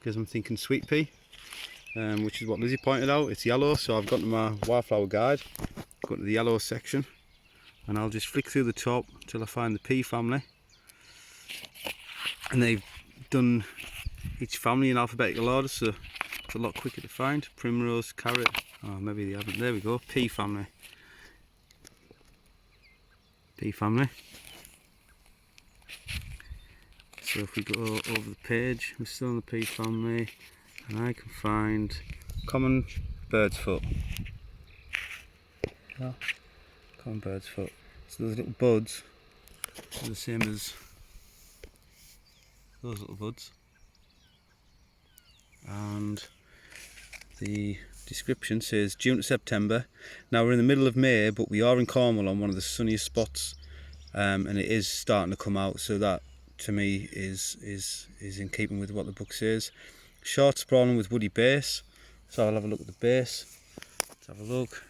because I'm thinking sweet pea, which is what Lizzie pointed out. It's yellow, so I've got to my wildflower guide, go to the yellow section, and I'll just flick through the top till I find the pea family. And they've done each family in alphabetical order, so it's a lot quicker to find. Primrose, carrot, oh maybe they haven't, there we go, pea family. Pea family. So if we go over the page, we're still in the pea family, and I can find common bird's foot. Oh, common bird's foot. So those little buds are the same as those little buds. And the description says June to September. Now we're in the middle of May, but we are in Cornwall on one of the sunniest spots, and it is starting to come out, so that to me is in keeping with what the book says. Short sprawling with woody base, so I'll have a look at the base. Let's have a look.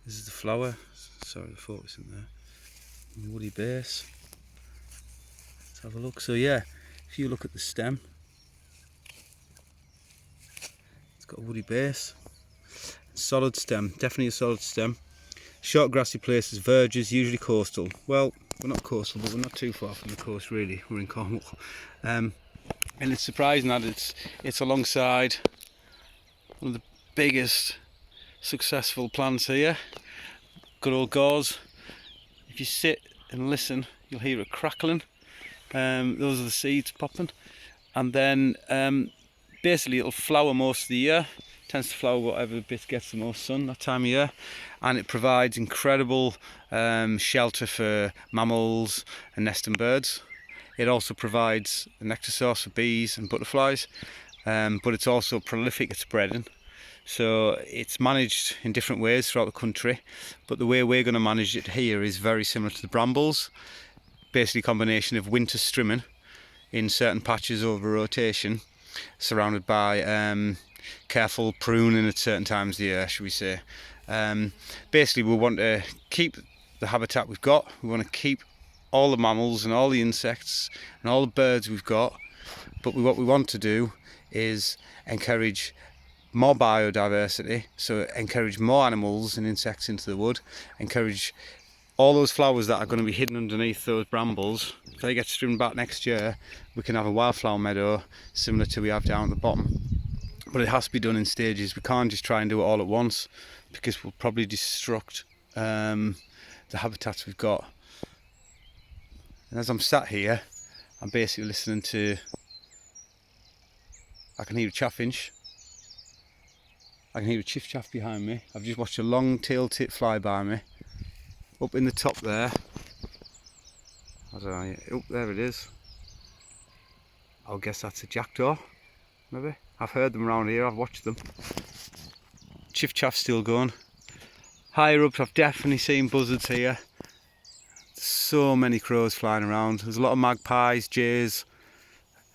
This is the flower, sorry the focus in there. Woody base. Let's have a look. So yeah, if you look at the stem, it's got a woody base, solid stem, definitely a solid stem. Short grassy places, verges, usually coastal. Well, we're not coastal, but we're not too far from the coast really. We're in Cornwall, and it's surprising that it's alongside one of the biggest successful plants here. Good old gauze. If you sit and listen, you'll hear it crackling. Those are the seeds popping, and then basically it'll flower most of the year. Tends to flower whatever bit gets the most sun that time of year, and it provides incredible shelter for mammals and nesting birds. It also provides a nectar source for bees and butterflies, but it's also prolific at spreading. So it's managed in different ways throughout the country, but the way we're going to manage it here is very similar to the brambles. Basically a combination of winter strimming in certain patches over rotation, surrounded by careful pruning at certain times of the year, should we say. Basically we want to keep the habitat we've got, we want to keep all the mammals and all the insects and all the birds we've got, but what we want to do is encourage more biodiversity, so encourage more animals and insects into the wood, encourage all those flowers that are going to be hidden underneath those brambles. If they get trimmed back next year, we can have a wildflower meadow similar to we have down at the bottom. But it has to be done in stages. We can't just try and do it all at once, because we'll probably destruct the habitats we've got. And as I'm sat here, I'm basically listening to, I can hear a chaffinch. I can hear a chiff-chaff behind me. I've just watched a long-tailed tit fly by me. Up in the top there, I don't know, oh, there it is. I'll guess that's a jackdaw, maybe. I've heard them around here, I've watched them. Chiff-chaff's still going. Higher up, I've definitely seen buzzards here. So many crows flying around. There's a lot of magpies, jays,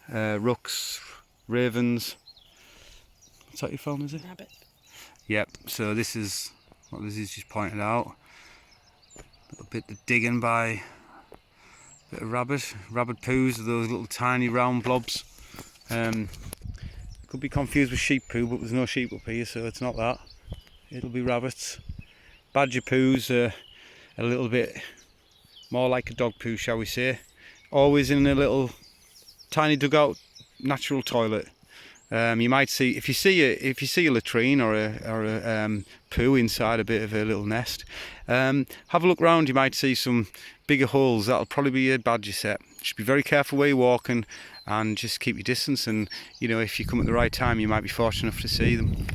rooks, ravens. What's that you found, is it? Rabbit. Yep, so this is what Lizzie's just pointed out. A little bit of digging by a bit of rabbit poos, those little tiny round blobs. Could be confused with sheep poo, but there's no sheep up here, so it's not that. It'll be rabbits. Badger poos are a little bit more like a dog poo, shall we say. Always in a little tiny dugout natural toilet. You might see, if you see a latrine or a poo inside a bit of a little nest, have a look round. You might see some bigger holes. That'll probably be a badger set. Just be very careful where you're walking, and just keep your distance. And you know, if you come at the right time, you might be fortunate enough to see them.